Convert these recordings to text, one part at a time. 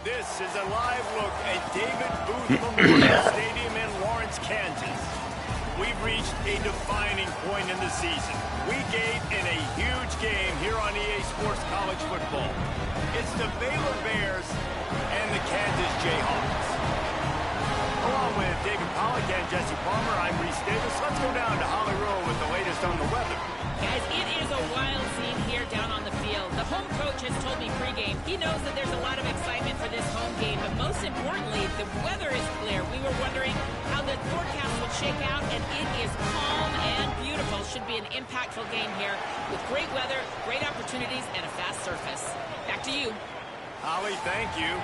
This is a live look at David Booth Memorial Stadium in Lawrence, Kansas. We've reached a defining point in the season. Week 8 in a huge game here on EA Sports College Football. It's the Baylor Bears and the Kansas Jayhawks. Along with David Pollack and Jesse Palmer, I'm Reese Davis. Let's go down to Holly Rowe with the latest on the weather. Guys, it is a wild scene here down on the field. The home coach has told me pregame he knows that there's a lot of excitement for this home game, but most importantly, the weather is clear. We were wondering how the forecast would shake out, and it is calm and beautiful. Should be an impactful game here with great weather, great opportunities, and a fast surface. Back to you. Holly, thank you.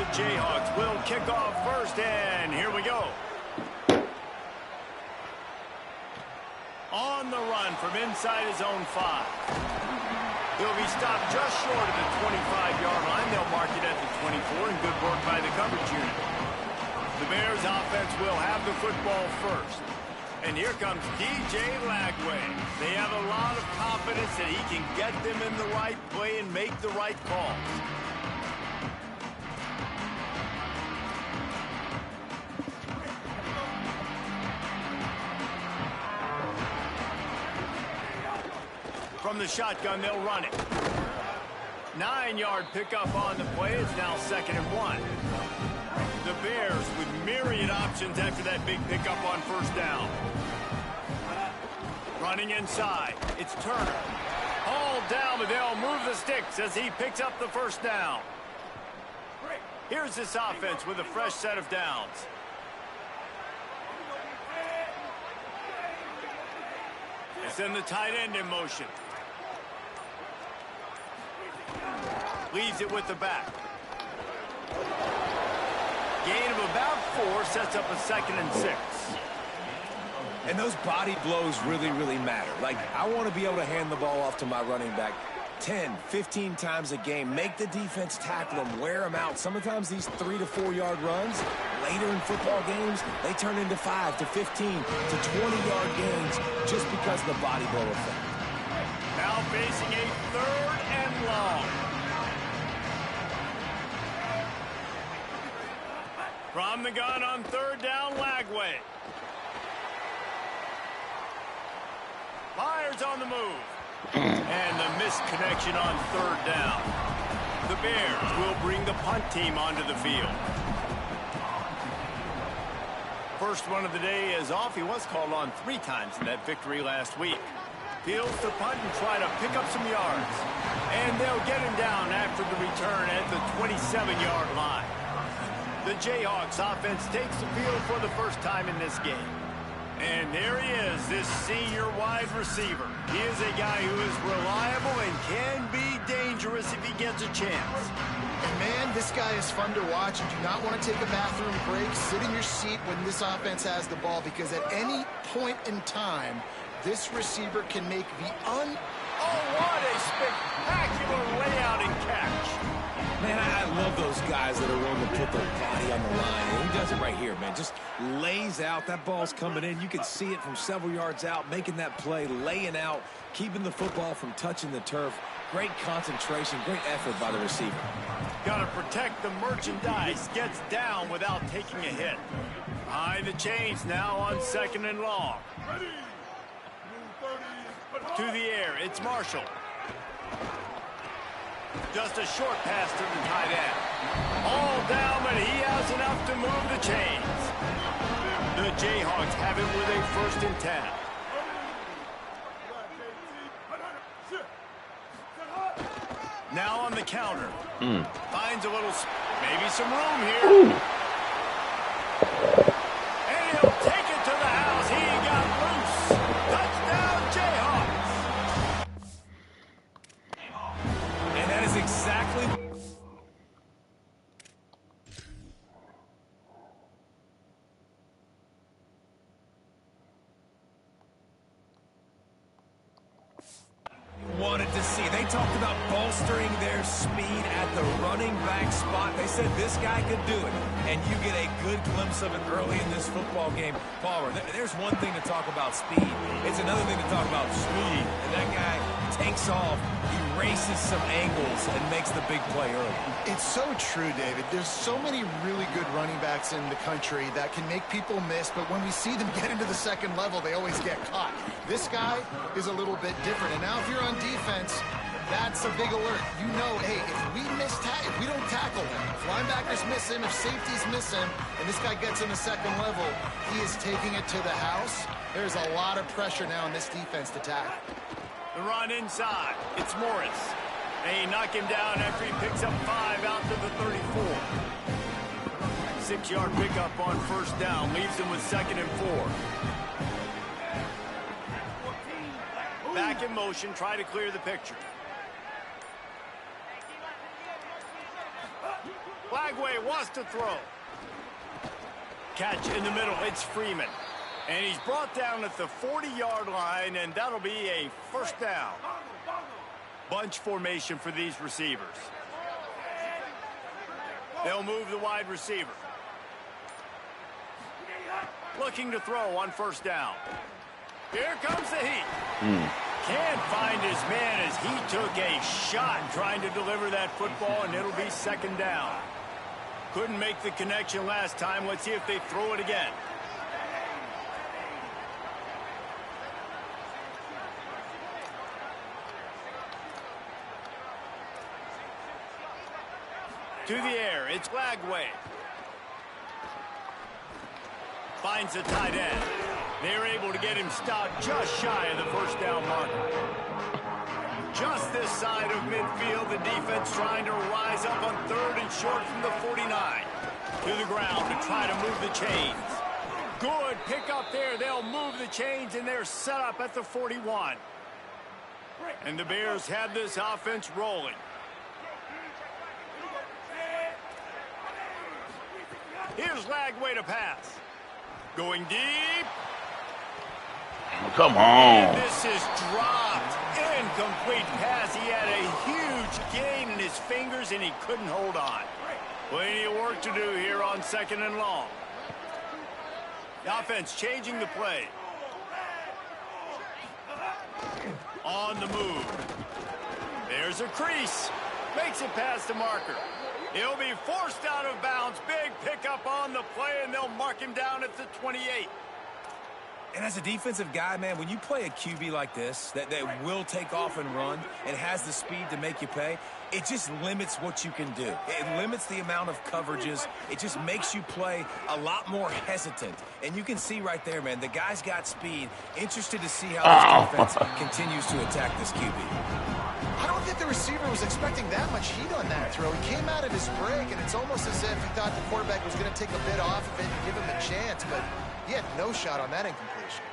Jayhawks will kick off first, and here we go. On the run from inside his own 5. He'll be stopped just short of the 25-yard line. They'll mark it at the 24, and good work by the coverage unit. The Bears offense will have the football first. And here comes DJ Lagway. They have a lot of confidence that he can get them in the right play and make the right calls. From the shotgun, they'll run it. 9-yard pickup on the play. It's now 2nd and 1. The Bears with myriad options after that big pickup on first down. Running inside. It's Turner. Hauled down, but they'll move the sticks as he picks up the first down. Here's this offense with a fresh set of downs. They send the tight end in motion. Leaves it with the back. Gain of about 4 sets up a 2nd and 6. And those body blows really, really matter. Like, I want to be able to hand the ball off to my running back 10, 15 times a game. Make the defense tackle them, wear them out. Sometimes these 3 to 4 yard runs, later in football games, they turn into 5 to 15 to 20-yard gains just because of the body blow effect. Now facing a 3rd and long. From the gun on 3rd down, Lagway. Fires on the move. And the missed connection on 3rd down. The Bears will bring the punt team onto the field. First one of the day is off. He was called on 3 times in that victory last week. Fields to punt and try to pick up some yards. And they'll get him down after the return at the 27-yard line. The Jayhawks offense takes the field for the first time in this game. And there he is, this senior wide receiver. He is a guy who is reliable and can be dangerous if he gets a chance. And man, this guy is fun to watch. You do not want to take a bathroom break. Sit in your seat when this offense has the ball, because at any point in time, this receiver can make the Oh, what a spectacular layout and catch. Man, I love those guys that are willing to put their body on the line. And he does it right here, man. Just lays out. That ball's coming in. You can see it from several yards out, making that play, laying out, keeping the football from touching the turf. Great concentration, great effort by the receiver. Got to protect the merchandise. Gets down without taking a hit. Behind the chains now on 2nd and long. To the air, it's Marshall. Just a short pass to the tight end. All down, but he has enough to move the chains. The Jayhawks have it with a 1st and 10. Now on the counter. Finds a little, maybe some room here. Ooh. And he'll take it to the house. He got loose. Touchdown, Jayhawks. And that is exactly... wanted to see. They talked about bolstering their speed at the running back spot. They said this guy could do it, and you get a good glimpse of it early in this football game. Palmer, there's one thing to talk about speed. It's another thing to talk about speed. And that guy takes off, erases some angles, and makes the big play early. It's so true, David. There's so many really good running backs in the country that can make people miss, but when we see them get into the second level, they always get caught. This guy is a little bit different. And now if you're on defense, that's a big alert. You know, hey, if we don't tackle him, if linebackers miss him, if safeties miss him, and this guy gets in the second level, he is taking it to the house. There's a lot of pressure now on this defense to tackle. The run inside. It's Morris. They knock him down after he picks up 5 out to the 34. 6-yard pickup on first down. Leaves him with 2nd and 4. Back in motion. Try to clear the picture. Flagway wants to throw. Catch in the middle. It's Freeman. And he's brought down at the 40-yard line, and that'll be a first down. Bunch formation for these receivers. They'll move the wide receiver. Looking to throw on first down. Here comes the heat. Can't find his man as he took a shot trying to deliver that football, and it'll be 2nd down. Couldn't make the connection last time. Let's see if they throw it again. To the air, it's Flagway. Finds the tight end. They're able to get him stopped just shy of the first down marker. Just this side of midfield, the defense trying to rise up on 3rd and short from the 49. To the ground to try to move the chains. Good pick up there. They'll move the chains, and they're set up at the 41. And the Bears have this offense rolling. Here's Flagway to pass. Going deep. Come on. And this is dropped. Incomplete pass. He had a huge gain in his fingers, and he couldn't hold on. Plenty of work to do here on 2nd and long. The offense changing the play. On the move. There's a crease. Makes it past the marker. He'll be forced out of bounds. Big pickup on the play, and they'll mark him down at the 28. And as a defensive guy, man, when you play a QB like this that will take off and run and has the speed to make you pay, it just limits what you can do. It limits the amount of coverages. It just makes you play a lot more hesitant. And you can see right there, man, the guy's got speed. Interested to see how this defense continues to attack this QB. I don't think the receiver was expecting that much heat on that throw. He came out of his break, and it's almost as if he thought the quarterback was going to take a bit off of it and give him a chance, but he had no shot on that incompletion.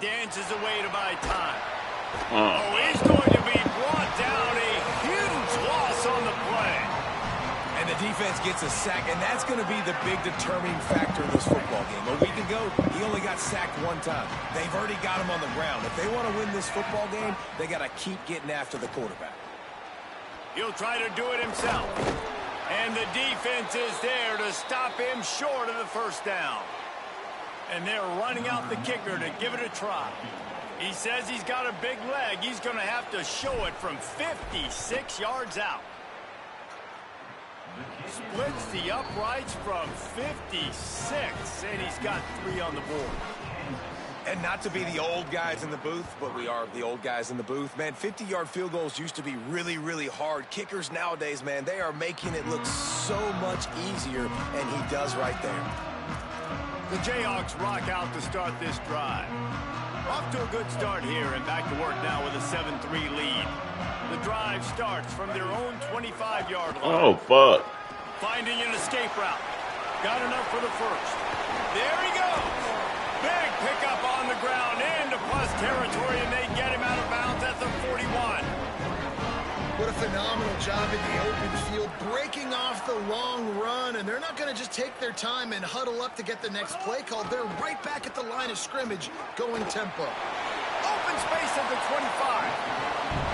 Dances away to buy time. Oh, he's going to be brought down. A huge loss on the play. And the defense gets a sack, and that's going to be the big determining factor in this football game. A week ago, he only got sacked 1 time. They've already got him on the ground. If they want to win this football game, they got to keep getting after the quarterback. He'll try to do it himself. And the defense is there to stop him short of the first down. And they're running out the kicker to give it a try. He says he's got a big leg. He's going to have to show it from 56 yards out. Splits the uprights from 56, and he's got 3 on the board. And not to be the old guys in the booth, but we are the old guys in the booth. Man, 50-yard field goals used to be really, really hard. Kickers nowadays, man, they are making it look so much easier, and he does right there. The Jayhawks rock out to start this drive. Off to a good start here and back to work now with a 7-3 lead. The drive starts from their own 25-yard line. Oh, fuck. Finding an escape route. Got enough for the first. There he goes. Big pickup on the ground into plus territory, and they get him out of bounds at the 41. What a phenomenal job in the open field, breaking off the long run, and they're not going to just take their time and huddle up to get the next play called. They're right back at the line of scrimmage, going tempo. Open space at the 25.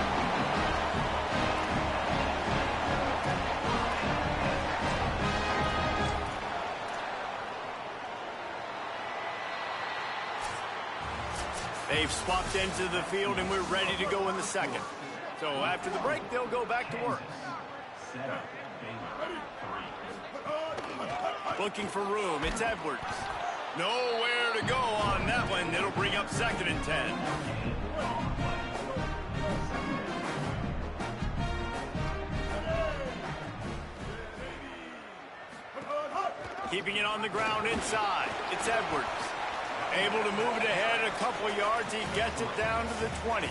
They've swapped ends of the field, and we're ready to go in the second. So after the break, they'll go back to work. Looking for room. It's Edwards. Nowhere to go on that one. It'll bring up 2nd and 10. Keeping it on the ground inside. It's Edwards. Able to move it ahead a couple of yards. He gets it down to the 20.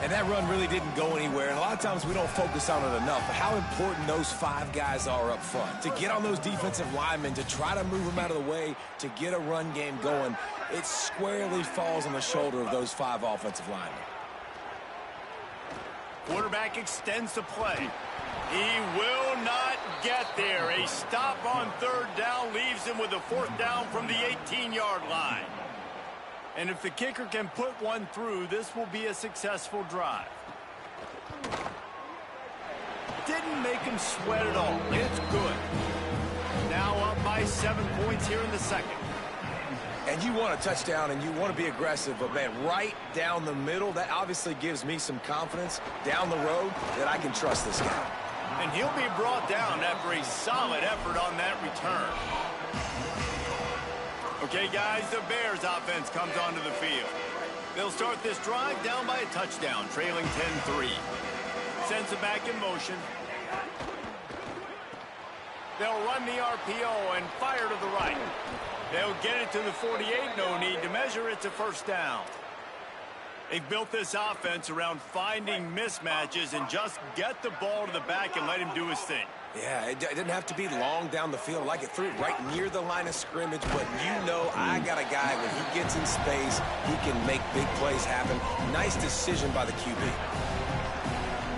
And that run really didn't go anywhere. And a lot of times we don't focus on it enough. But how important those 5 guys are up front. To get on those defensive linemen, to try to move them out of the way, to get a run game going, it squarely falls on the shoulder of those 5 offensive linemen. Quarterback extends the play. He will not get there. A stop on 3rd down leaves him with a 4th down from the 18-yard line. And if the kicker can put one through, this will be a successful drive. Didn't make him sweat at all. It's good. Now up by 7 points here in the second. And you want a touchdown and you want to be aggressive, but man, right down the middle, that obviously gives me some confidence down the road that I can trust this guy. And he'll be brought down after a solid effort on that return. Okay, guys, the Bears offense comes onto the field. They'll start this drive down by a touchdown, trailing 10-3. Sends it back in motion. They'll run the RPO and fire to the right. They'll get it to the 48, no need to measure. It's a 1st down. They've built this offense around finding mismatches and just get the ball to the back and let him do his thing. Yeah, it didn't have to be long down the field. Like it threw it right near the line of scrimmage, but you know I got a guy when he gets in space, he can make big plays happen. Nice decision by the QB.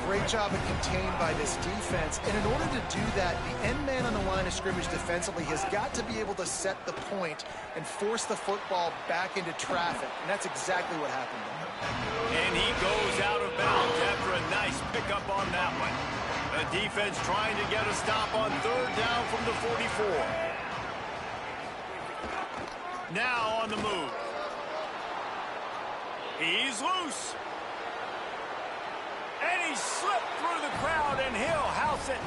Great job of contained by this defense. And in order to do that, the end man on the line of scrimmage defensively has got to be able to set the point and force the football back into traffic. And that's exactly what happened there. And he goes out of bounds after a nice pickup on that one. The defense trying to get a stop on 3rd down from the 44. Now on the move. He's loose. And he slipped through the crowd, and he'll house it.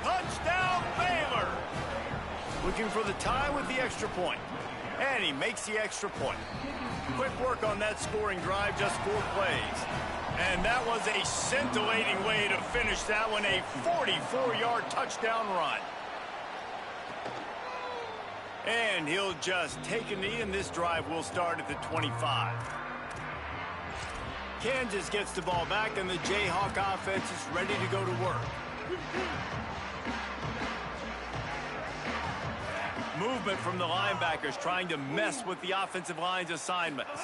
Touchdown, Baylor. Looking for the tie with the extra point. And he makes the extra point. Quick work on that scoring drive, just 4 plays. And that was a scintillating way to finish that one, a 44-yard touchdown run. And he'll just take a knee, and this drive will start at the 25. Kansas gets the ball back, and the Jayhawk offense is ready to go to work. Movement from the linebackers trying to mess with the offensive line's assignments.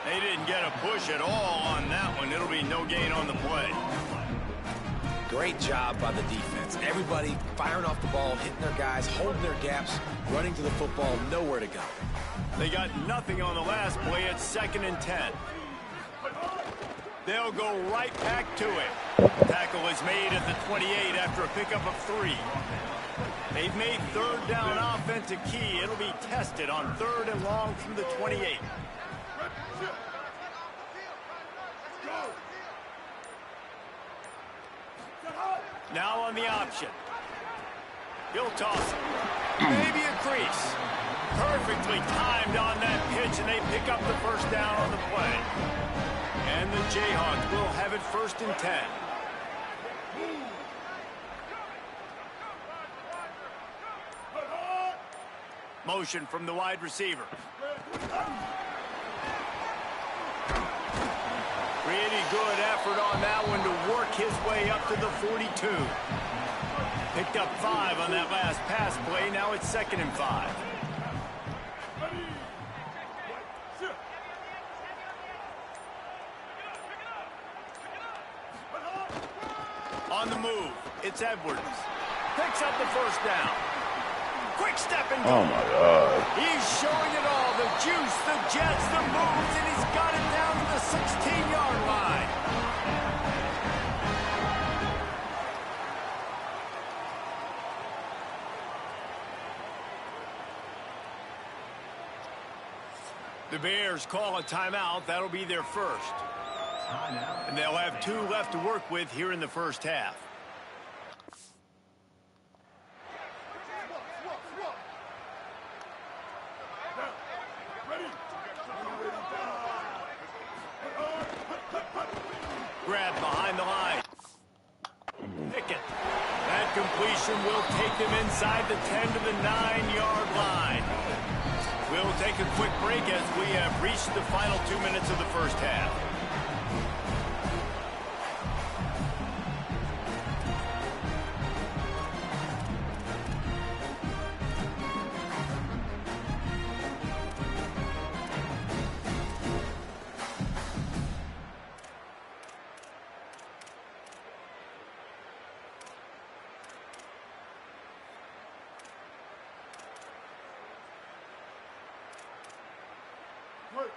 They didn't get a push at all on that one. It'll be no gain on the play. Great job by the defense. Everybody firing off the ball, hitting their guys, holding their gaps, running to the football, nowhere to go. They got nothing on the last play. It's 2nd and 10. They'll go right back to it. Tackle is made at the 28 after a pickup of 3. They've made 3rd down offense a key. It'll be tested on 3rd and long from the 28. Now on the option. He'll toss it. Maybe a crease. Perfectly timed on that pitch, and they pick up the 1st down on the play. And the Jayhawks will have it 1st and 10. Motion from the wide receiver. Pretty good effort on that one to work his way up to the 42. Picked up 5 on that last pass play. Now it's 2nd and 5. On the move, it's Edwards. Picks up the 1st down. Quick step and go. Oh, my God. He's showing it all. The juice, the jets, the moves, and he's got it down to the 16-yard line. The Bears call a timeout. That'll be their first. And they'll have 2 left to work with here in the first half. Grab behind the line. Pickett. That completion will take them inside the 10 to the 9-yard line. We'll take a quick break as we have reached the final 2 minutes of the first half.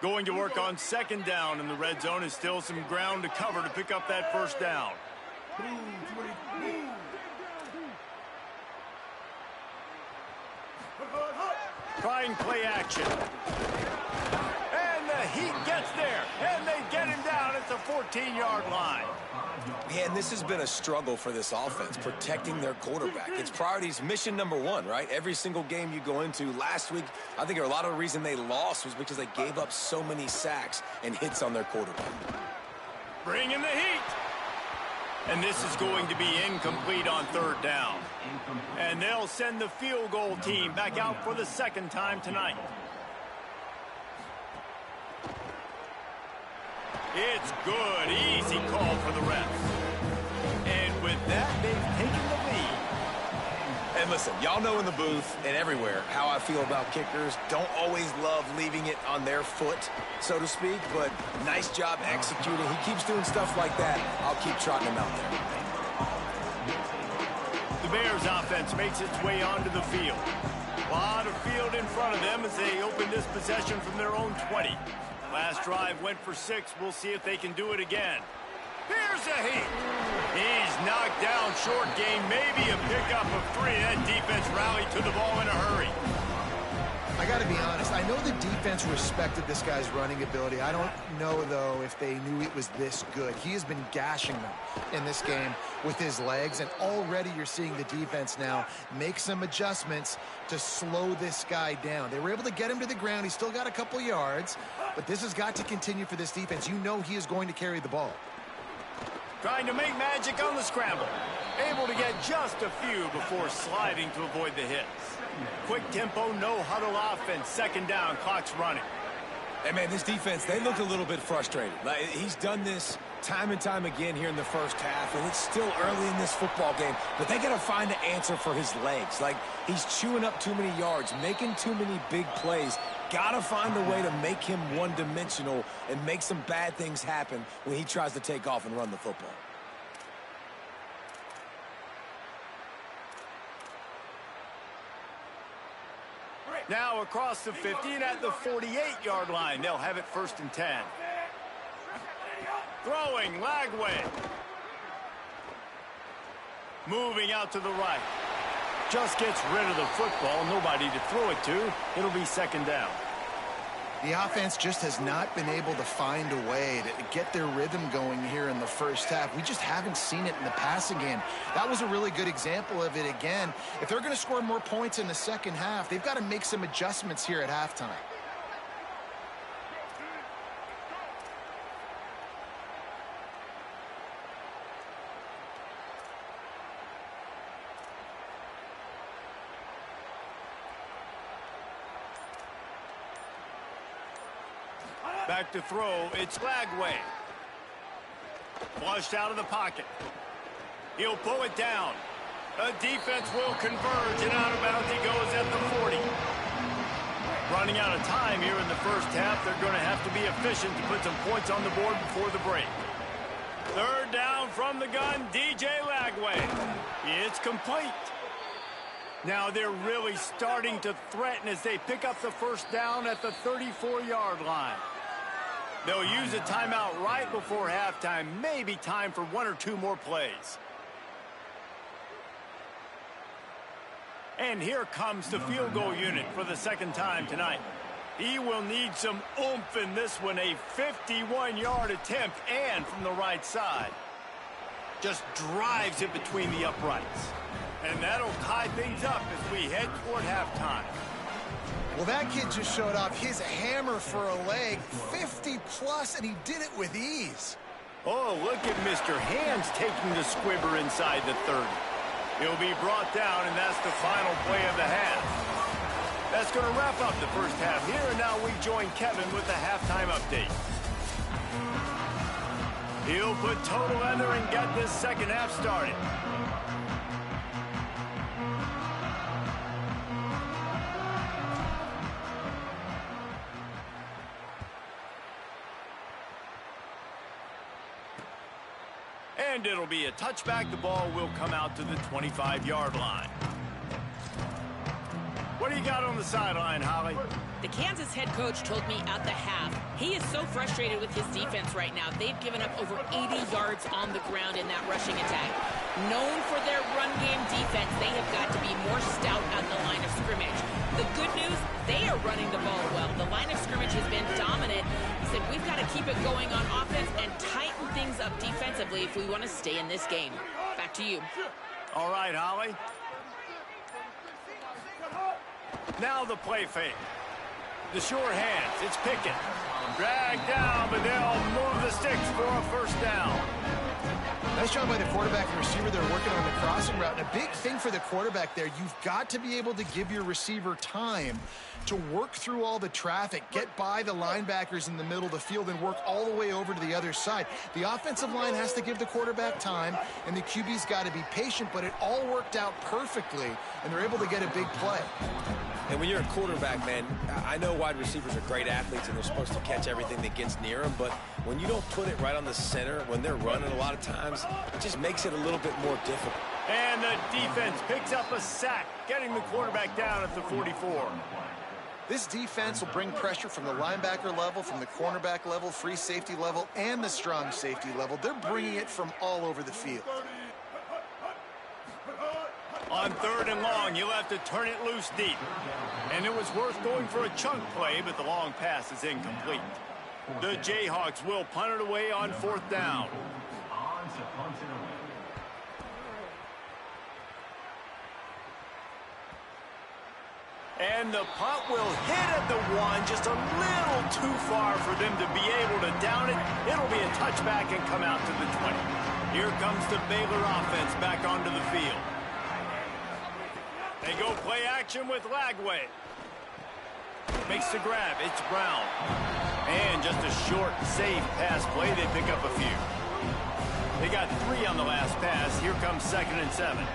Going to work on second down, and the red zone is still some ground to cover to pick up that first down. Trying play action. And the Heat gets there, and they get him down at the 14-yard line. Yeah, and this has been a struggle for this offense, protecting their quarterback. It's priorities, mission number 1, right? Every single game you go into. Last week, I think a lot of the reason they lost was because they gave up so many sacks and hits on their quarterback. Bring in the heat. And this is going to be incomplete on third down. And they'll send the field goal team back out for the second time tonight. It's good. Easy call for the refs. And with that, they've taken the lead. And listen, y'all know in the booth and everywhere how I feel about kickers. Don't always love leaving it on their foot, so to speak, but nice job executing. He keeps doing stuff like that. I'll keep trotting him out there. The Bears offense makes its way onto the field. A lot of field in front of them as they open this possession from their own 20. Last drive went for 6. We'll see if they can do it again. Here's the Heat. He's knocked down short game, maybe a pickup of 3. That defense rallied to the ball in a hurry. I got to be honest. I know the defense respected this guy's running ability. I don't know, though, if they knew it was this good. He has been gashing them in this game with his legs, and already you're seeing the defense now make some adjustments to slow this guy down. They were able to get him to the ground. He's still got a couple yards, but this has got to continue for this defense. You know he is going to carry the ball. Trying to make magic on the scramble. Able to get just a few before sliding to avoid the hits. Quick tempo, no huddle offense. Second down, clock's running. Hey, man, this defense, they look a little bit frustrated. Like, he's done this time and time again here in the first half, and it's still early in this football game, but they got to find an answer for his legs. Like, he's chewing up too many yards, making too many big plays. Got to find a way to make him one-dimensional and make some bad things happen when he tries to take off and run the football. Now across the 50 and at the 48-yard line. They'll have it 1st and 10. Throwing, Lagway. Moving out to the right. Just gets rid of the football. Nobody to throw it to. It'll be second down. The offense just has not been able to find a way to get their rhythm going here in the first half. We just haven't seen it in the passing game. That was a really good example of it again. If they're going to score more points in the second half, they've got to make some adjustments here at halftime. Back to throw, it's Lagway. Flushed out of the pocket. He'll pull it down. The defense will converge, and out of bounds he goes at the 40. Running out of time here in the first half. They're going to have to be efficient to put some points on the board before the break. Third down from the gun, DJ Lagway. It's complete. Now they're really starting to threaten as they pick up the first down at the 34-yard line. They'll use a timeout right before halftime. Maybe time for 1 or 2 more plays. And here comes the field goal unit for the second time tonight. He will need some oomph in this one. A 51-yard attempt, and from the right side. Just drives it between the uprights. And that'll tie things up as we head toward halftime. Well, that kid just showed off his hammer for a leg, 50-plus, and he did it with ease. Oh, look at Mr. Hands taking the squibber inside the 30. He'll be brought down, and that's the final play of the half. That's going to wrap up the first half here, and now we join Kevin with the halftime update. He'll put total leather and get this second half started. And it'll be a touchback. The ball will come out to the 25-yard line. What do you got on the sideline, Holly? The Kansas head coach told me at the half he is so frustrated with his defense right now. They've given up over 80 yards on the ground in that rushing attack. Known for their run game defense, they have got to be more stout at the line of scrimmage. The good news, they are running the ball well. The line of scrimmage has been dominant. He said we've got to keep it going on offense and tighten things up defensively if we want to stay in this game. Back to you. All right, Holly. Now the play fake. The sure hands. It's Pickett. Dragged down, but they'll move the sticks for a first down. Nice job by the quarterback and receiver. They're working on the crossing route. And a big thing for the quarterback there, you've got to be able to give your receiver time to work through all the traffic, get by the linebackers in the middle of the field, and work all the way over to the other side. The offensive line has to give the quarterback time, and the QB's got to be patient, but it all worked out perfectly, and they're able to get a big play. And when you're a quarterback, man, I know wide receivers are great athletes and they're supposed to catch everything that gets near them, but when you don't put it right on the center, when they're running a lot of times, it just makes it a little bit more difficult. And the defense picks up a sack, getting the quarterback down at the 44. This defense will bring pressure from the linebacker level, from the cornerback level, free safety level, and the strong safety level. They're bringing it from all over the field. On third and long, you'll have to turn it loose deep. And it was worth going for a chunk play, but the long pass is incomplete. The Jayhawks will punt it away on fourth down. And the punt will hit at the one, just a little too far for them to be able to down it. It'll be a touchback and come out to the 20. Here comes the Baylor offense back onto the field. They go play action with Lagway. Makes the grab. It's Brown. And just a short, safe pass play. They pick up a few. They got 3 on the last pass. Here comes 2nd and 7.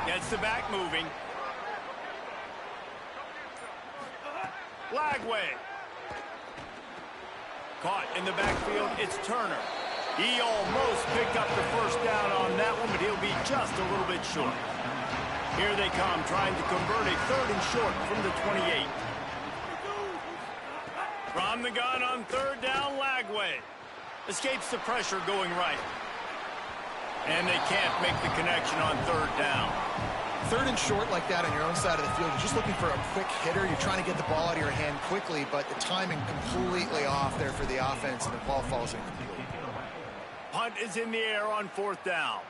Gets the back moving. Lagway. Caught in the backfield. It's Turner. He almost picked up the first down on that one, but he'll be just a little bit short. Here they come, trying to convert a 3rd and short from the 28. From the gun on 3rd down, Lagway. Escapes the pressure going right. And they can't make the connection on 3rd down. 3rd and short like that on your own side of the field. You're just looking for a quick hitter. You're trying to get the ball out of your hand quickly, but the timing completely off there for the offense, and the ball falls incomplete. Punt is in the air on 4th down.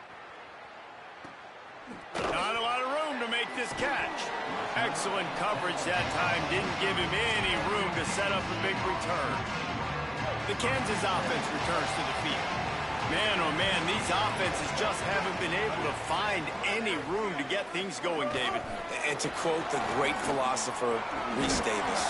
Not a lot of room to make this catch. Excellent coverage that time. Didn't give him any room to set up a big return. The Kansas offense returns to the field. Man, oh man, these offenses just haven't been able to find any room to get things going, David. And to quote the great philosopher, Reese Davis,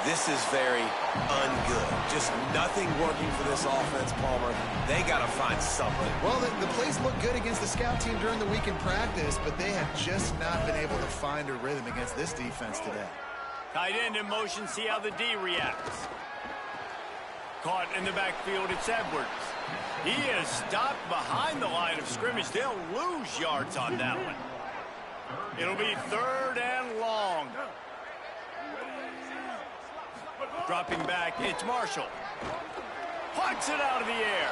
this is very ungood. Just nothing working for this offense, Palmer. They got to find something. Well, the plays look good against the scout team during the week in practice, but they have just not been able to find a rhythm against this defense today. Tight end in motion, see how the D reacts. Caught in the backfield, it's Edwards. He is stopped behind the line of scrimmage. They'll lose yards on that one. It'll be 3rd and long. Dropping back, it's Marshall. Plucks it out of the air.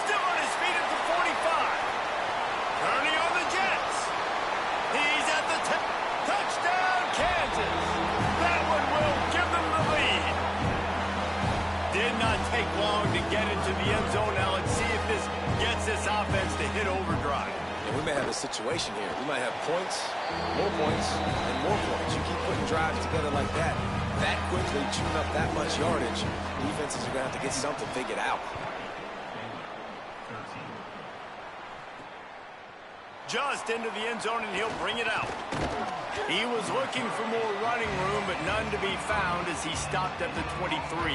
Still on his feet at the 45. Turning on the Jets. He's at the 10. Touchdown, Kansas. That one will give them the lead. may have a situation here. We might have points, and more points. You keep putting drives together like that quickly, chewing up that much yardage, defenses are going to have to get something figured out. Just into the end zone, and he'll bring it out. He was looking for more running room, but none to be found as he stopped at the 23.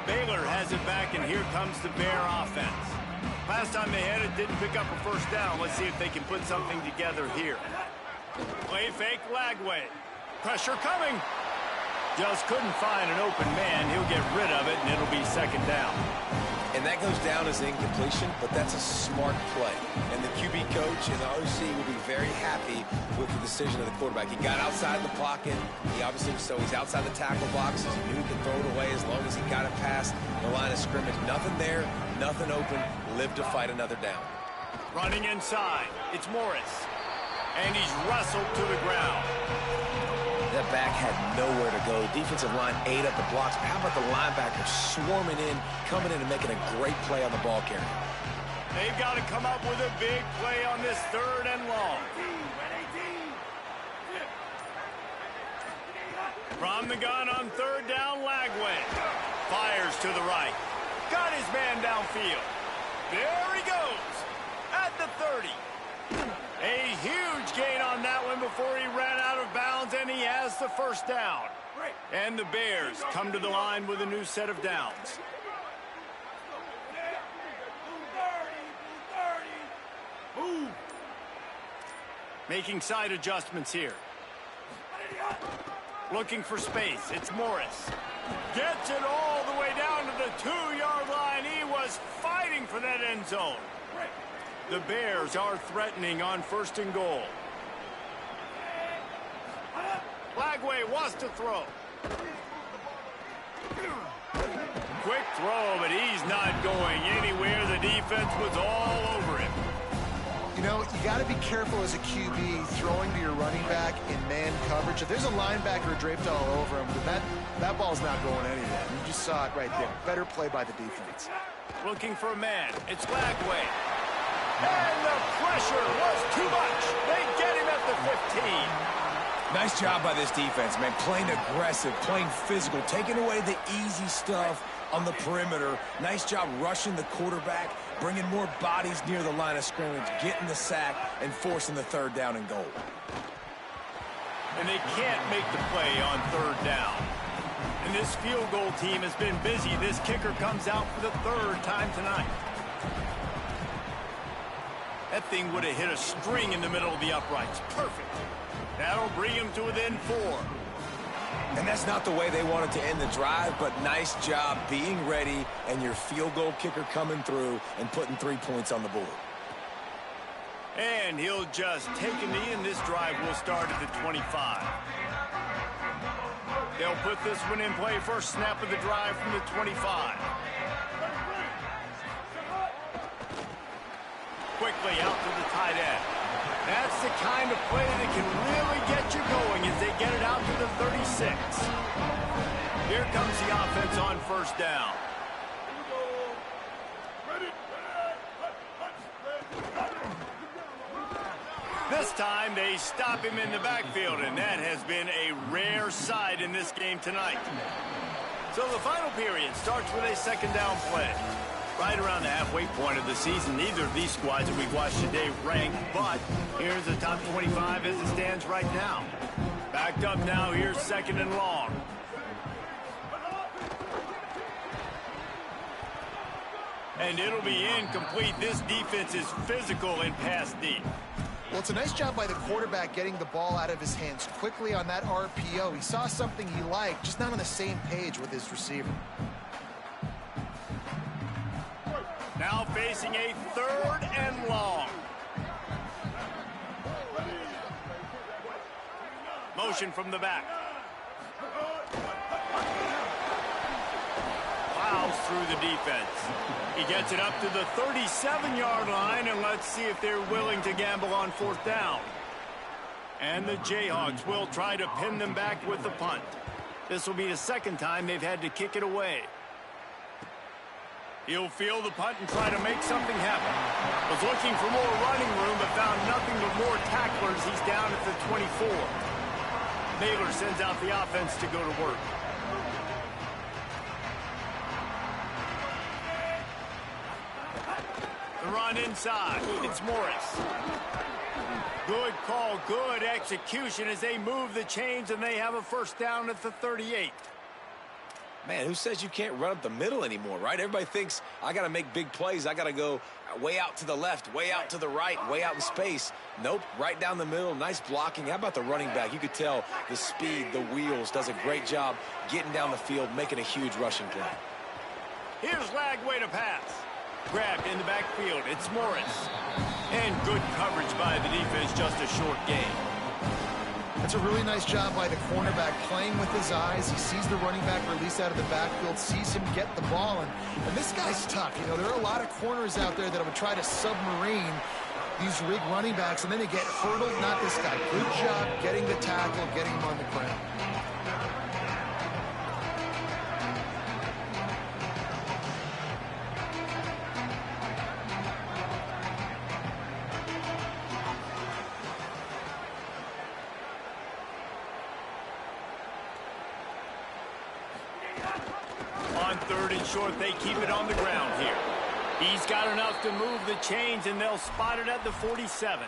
Baylor has it back, and here comes the Bear offense. Last time they had it, didn't pick up a first down. Let's see if they can put something together here. Play fake Lagway. Pressure coming. Just couldn't find an open man. He'll get rid of it, and it'll be second down. And that goes down as an incompletion, but that's a smart play. And the QB coach and the OC will be very happy with the decision of the quarterback. He got outside the pocket. He obviously, so he's outside the tackle box. He knew he could throw it away as long as he got it past the line of scrimmage. Nothing there, nothing open. Live to fight another down. Running inside. It's Morris. And he's wrestled to the ground. That back had nowhere to go. Defensive line ate up the blocks. How about the linebacker swarming in, coming in and making a great play on the ball carrier? They've got to come up with a big play on this 3rd and long. From the gun on 3rd down, Lagway. Fires to the right. Got his man downfield. There he goes. At the 30. A huge gain on that one before he ran out of bounds, and he has the first down. And the Bears come to the line with a new set of downs. Making side adjustments here. Looking for space. It's Morris. Gets it all the way down to the 2-yard line. He was fighting for that end zone. The Bears are threatening on 1st and goal. Lagway wants to throw. Quick throw, but he's not going anywhere. The defense was all over him. You know, you got to be careful as a QB throwing to your running back in man coverage. If there's a linebacker draped all over him, that ball's not going anywhere. You just saw it right there. Better play by the defense. Looking for a man. It's Lagway. And the pressure was too much. They get him at the 15. Nice job by this defense, man. Playing aggressive, playing physical, taking away the easy stuff on the perimeter. Nice job rushing the quarterback, bringing more bodies near the line of scrimmage, getting the sack, and forcing the 3rd down and goal. And they can't make the play on 3rd down. And this field goal team has been busy. This kicker comes out for the 3rd time tonight. That thing would have hit a string in the middle of the uprights. Perfect. That'll bring him to within 4. And that's not the way they wanted to end the drive, but nice job being ready and your field goal kicker coming through and putting 3 points on the board. And he'll just take a knee, and this drive will start at the 25. They'll put this one in play. First snap of the drive from the 25. Quickly out to the tight end. That's the kind of play that can really get you going as they get it out to the 36. Here comes the offense on 1st down. This time they stop him in the backfield, and that has been a rare sight in this game tonight. So the final period starts with a 2nd down play. Right around the halfway point of the season, neither of these squads that we've watched today rank, but here's the top 25 as it stands right now. Backed up now, here's 2nd and long. And it'll be incomplete. This defense is physical and pass deep. Well, it's a nice job by the quarterback getting the ball out of his hands quickly on that RPO. He saw something he liked, just not on the same page with his receiver. Now facing a 3rd and long. Motion from the back. Plows through the defense. He gets it up to the 37-yard line, and let's see if they're willing to gamble on 4th down. And the Jayhawks will try to pin them back with the punt. This will be the 2nd time they've had to kick it away. He'll field the punt and try to make something happen. Was looking for more running room, but found nothing but more tacklers. He's down at the 24. Baylor sends out the offense to go to work. The run inside. It's Morris. Good call, good execution as they move the chains, and they have a first down at the 38. Man, who says you can't run up the middle anymore, right? Everybody thinks I got to make big plays. I got to go way out to the left, way out to the right, way out in space. Nope, right down the middle. Nice blocking. How about the running back? You could tell the speed, the wheels, does a great job getting down the field, making a huge rushing play. Here's Lagway to pass. Grabbed in the backfield. It's Morris. And good coverage by the defense, just a short gain. It's a really nice job by the cornerback playing with his eyes. He sees the running back release out of the backfield, sees him get the ball, and this guy's tough. You know, there are a lot of corners out there that would try to submarine these rig running backs, and then they get hurdled. Not this guy. Good job getting the tackle, getting him on the ground. On third and short, they keep it on the ground here. He's got enough to move the chains, and they'll spot it at the 47.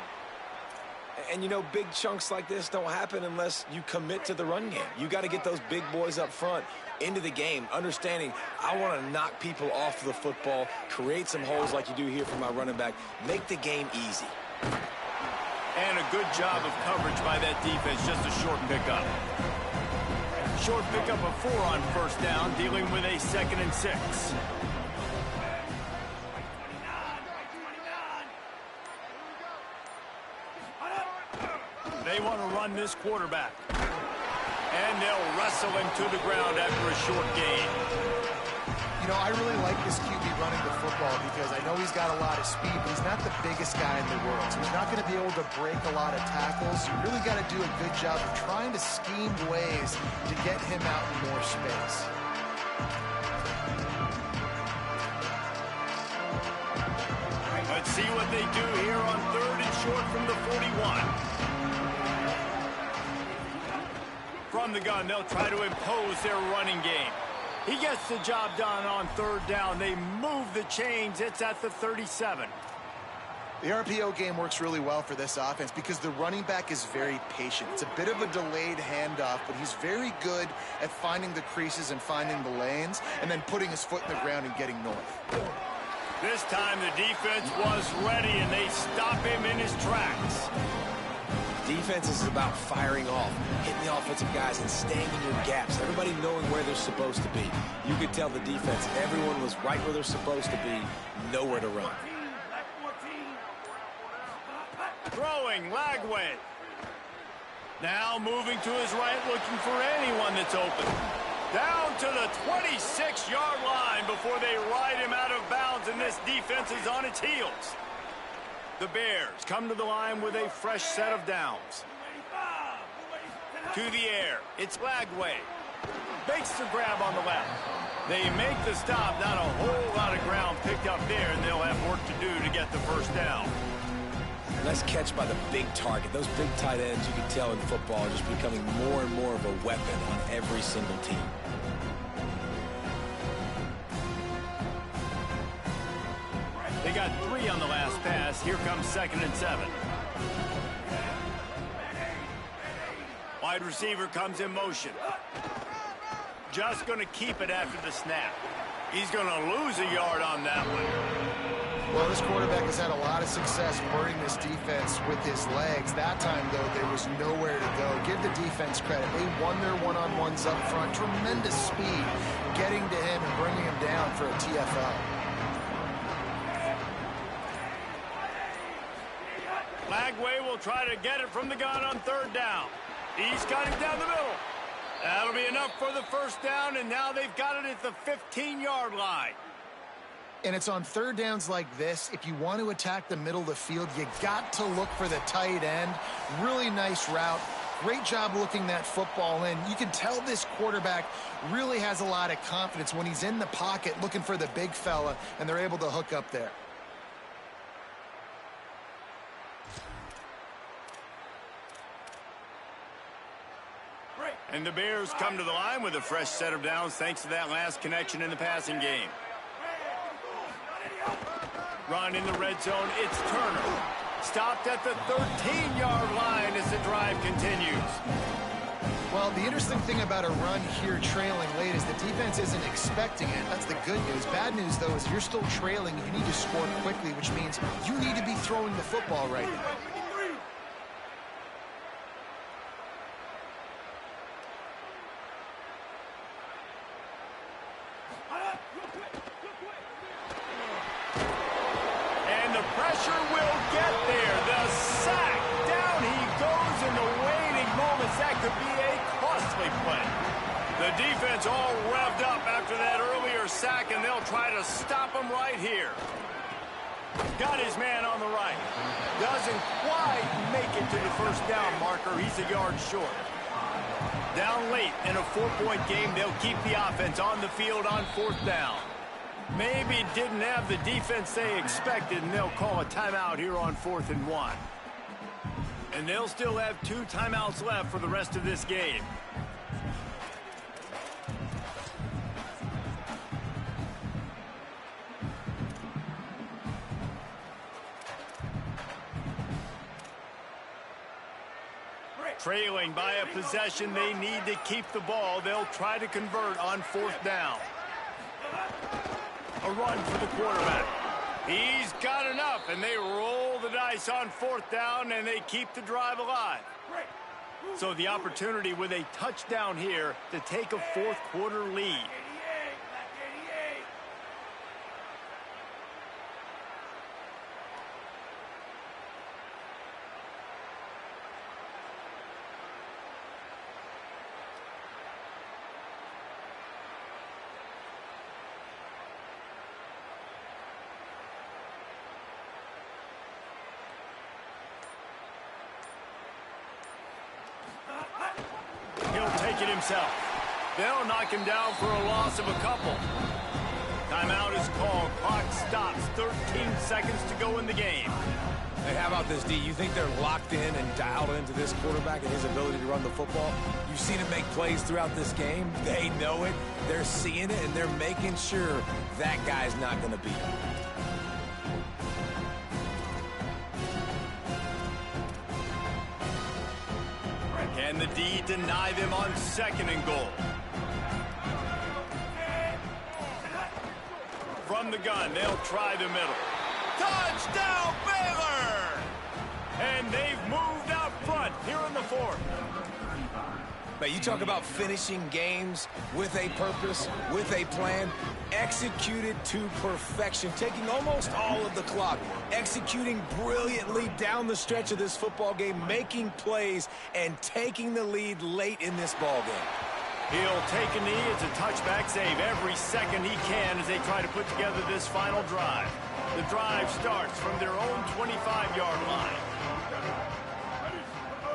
And, you know, big chunks like this don't happen unless you commit to the run game. You got to get those big boys up front into the game, understanding I want to knock people off the football, create some holes like you do here for my running back, make the game easy. And a good job of coverage by that defense, just a short pickup. Short pickup of 4 on first down, dealing with a 2nd and 6. They want to run this quarterback. And they'll wrestle him to the ground after a short gain. You know, I really like this QB running the football because I know he's got a lot of speed, but he's not the biggest guy in the world. So he's not going to be able to break a lot of tackles. You really got to do a good job of trying to scheme ways to get him out in more space. Let's see what they do here on third and short from the 41. From the gun, they'll try to impose their running game. He gets the job done on third down. They move the chains. It's at the 37. The RPO game works really well for this offense because the running back is very patient. It's a bit of a delayed handoff, but he's very good at finding the creases and finding the lanes and then putting his foot in the ground and getting north. This time the defense was ready, and they stop him in his tracks. Defense is about firing off, hitting the offensive guys and staying in your gaps. Everybody knowing where they're supposed to be. You could tell the defense, everyone was right where they're supposed to be, nowhere to run. Throwing, Lagway. Now moving to his right, looking for anyone that's open. Down to the 26-yard line before they ride him out of bounds, and this defense is on its heels. The Bears come to the line with a fresh set of downs. To the air, it's Lagway. Makes the grab on the left. They make the stop, not a whole lot of ground picked up there, and they'll have work to do to get the first down. Nice catch by the big target. Those big tight ends, you can tell in football, are just becoming more and more of a weapon on every single team. They got 3 on the last pass. Here comes 2nd and 7. Wide receiver comes in motion. Just going to keep it after the snap. He's going to lose a yard on that one. Well, this quarterback has had a lot of success burning this defense with his legs. That time, though, there was nowhere to go. Give the defense credit. They won their one-on-ones up front. Tremendous speed getting to him and bringing him down for a TFL. Lagway will try to get it from the gun on third down. He's got it down the middle. That'll be enough for the first down, and now they've got it at the 15-yard line. And it's on third downs like this. If you want to attack the middle of the field, you got to look for the tight end. Really nice route. Great job looking that football in. You can tell this quarterback really has a lot of confidence when he's in the pocket looking for the big fella, and they're able to hook up there. And the Bears come to the line with a fresh set of downs thanks to that last connection in the passing game. Run in the red zone. It's Turner. Stopped at the 13-yard line as the drive continues. Well, the interesting thing about a run here trailing late is the defense isn't expecting it. That's the good news. Bad news, though, is you're still trailing. You need to score quickly, which means you need to be throwing the football right now. And the pressure will get there. The sack. Down he goes in the waiting moments. That could be a costly play. The defense all revved up after that earlier sack, and they'll try to stop him right here. Got his man on the right. Doesn't quite make it to the first down marker. He's a yard short. Down late in a 4-point game, they'll keep the offense on the field on 4th down. Maybe didn't have the defense they expected, and they'll call a timeout here on 4th and 1. And they'll still have 2 timeouts left for the rest of this game. Trailing by a possession, they need to keep the ball. They'll try to convert on 4th down. A run for the quarterback. He's got enough, and they roll the dice on 4th down, and they keep the drive alive. So the opportunity with a touchdown here to take a 4th quarter lead. He'll take it himself. They'll knock him down for a loss of a couple. Timeout is called. Clock stops. 13 seconds to go in the game. Hey, how about this, D? You think they're locked in and dialed into this quarterback and his ability to run the football? You've seen him make plays throughout this game. They know it. They're seeing it, and they're making sure that guy's not going to beat him. Can the D deny them on 2nd and goal? From the gun, they'll try the middle. Touchdown, Baylor! And they've moved out front here in the 4th. But you talk about finishing games with a purpose, with a plan, executed to perfection, taking almost all of the clock, executing brilliantly down the stretch of this football game, making plays, and taking the lead late in this ball game. He'll take a knee. It's a touchback save every second he can as they try to put together this final drive. The drive starts from their own 25-yard line.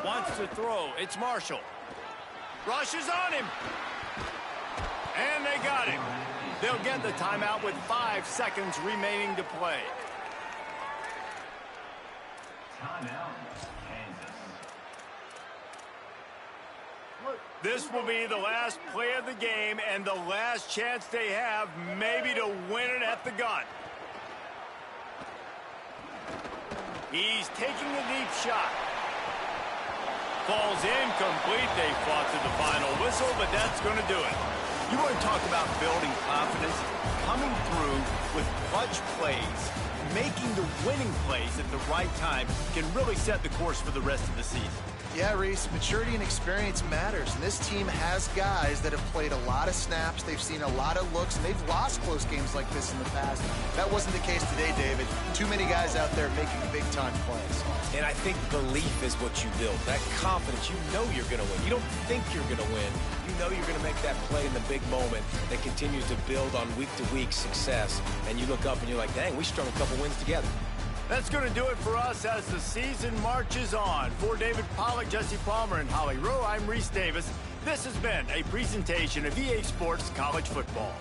Wants to throw. It's Marshall. Rushes on him. And they got him. They'll get the timeout with 5 seconds remaining to play. Timeout, Kansas. This will be the last play of the game and the last chance they have maybe to win it at the gun. He's taking a deep shot. Falls incomplete. They fought to the final whistle, but that's going to do it. You want to talk about building confidence? Coming through with clutch plays, making the winning plays at the right time can really set the course for the rest of the season. Yeah, Reese, maturity and experience matters, and this team has guys that have played a lot of snaps, they've seen a lot of looks, and they've lost close games like this in the past. That wasn't the case today, David. Too many guys out there making big-time plays. And I think belief is what you build, that confidence. You know you're going to win. You don't think you're going to win. You know you're going to make that play in the big moment that continues to build on week-to-week success. And you look up and you're like, dang, we strung a couple wins together. That's going to do it for us as the season marches on. For David Pollack, Jesse Palmer, and Holly Rowe, I'm Reese Davis. This has been a presentation of EA Sports College Football.